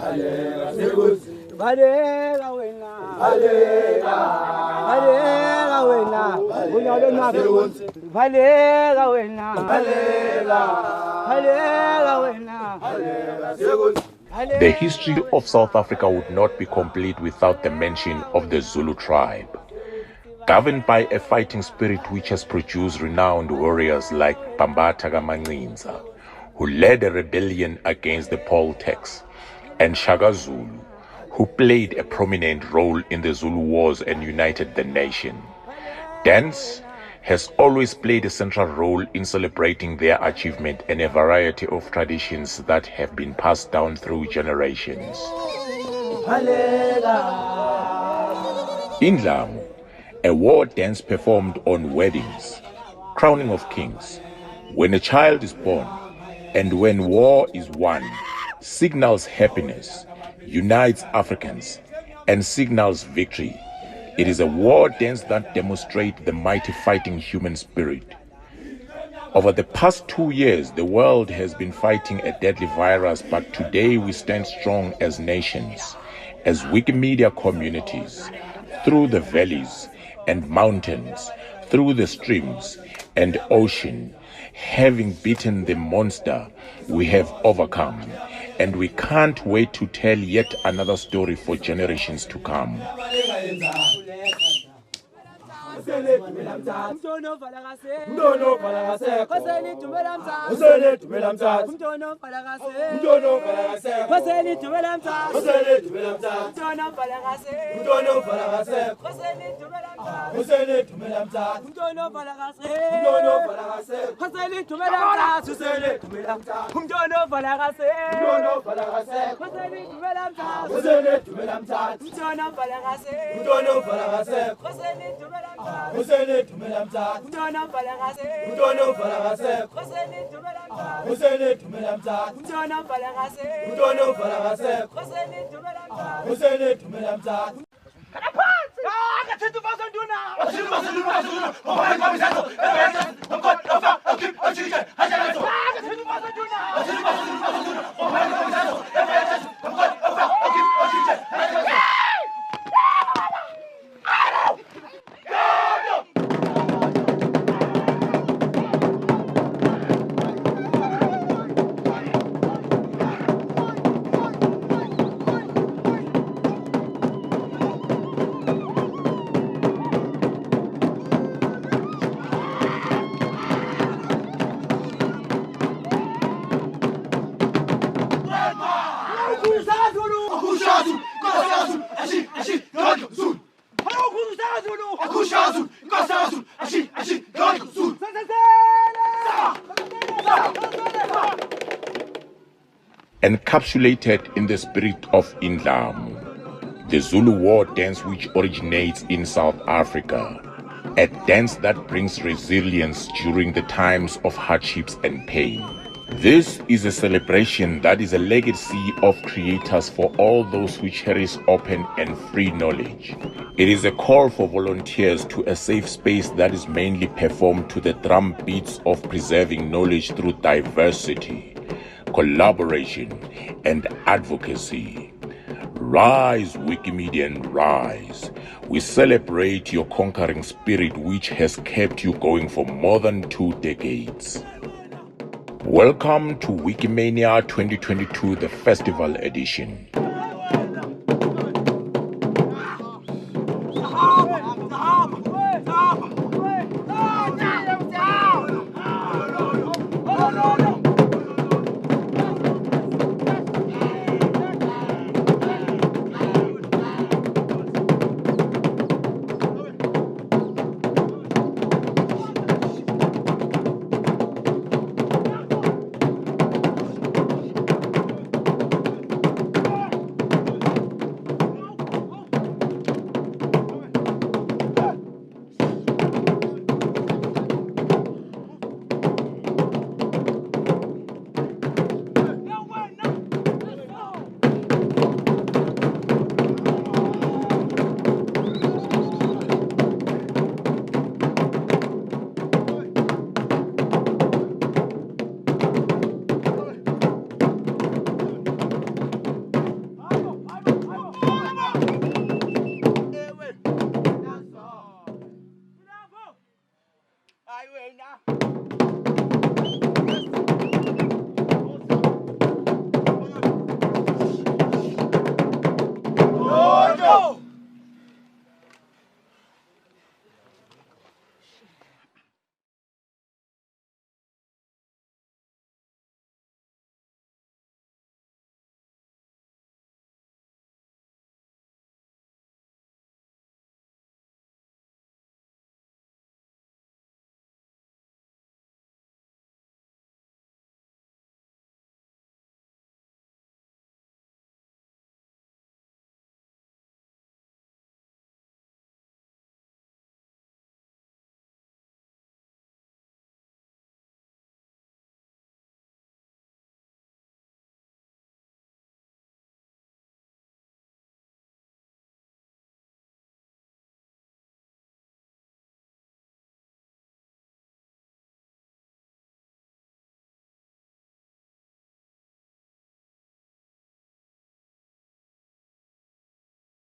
The history of South Africa would not be complete without the mention of the Zulu tribe. Governed by a fighting spirit which has produced renowned warriors like Bambatha Mancinza, who led a rebellion against the poll tax, and Shaka Zulu, who played a prominent role in the Zulu Wars and united the nation. Dance has always played a central role in celebrating their achievement and a variety of traditions that have been passed down through generations. Indlondlo, a war dance performed on weddings, crowning of kings, when a child is born, and when war is won, signals happiness, unites Africans, and signals victory. It is a war dance that demonstrates the mighty fighting human spirit. Over the past 2 years, the world has been fighting a deadly virus, but today we stand strong as nations, as Wikimedia communities, through the valleys and mountains, through the streams and ocean. Having beaten the monster, we have overcome, and we can't wait to tell yet another story for generations to come. Encapsulated in the spirit of Indlondlo, the Zulu war dance which originates in South Africa, a dance that brings resilience during the times of hardships and pain. This is a celebration that is a legacy of creators for all those who cherish open and free knowledge. It is a call for volunteers to a safe space that is mainly performed to the drum beats of preserving knowledge through diversity, collaboration, and advocacy. Rise, Wikimedian, rise. We celebrate your conquering spirit which has kept you going for more than 2 decades. Welcome to Wikimedia 2022, the festival edition.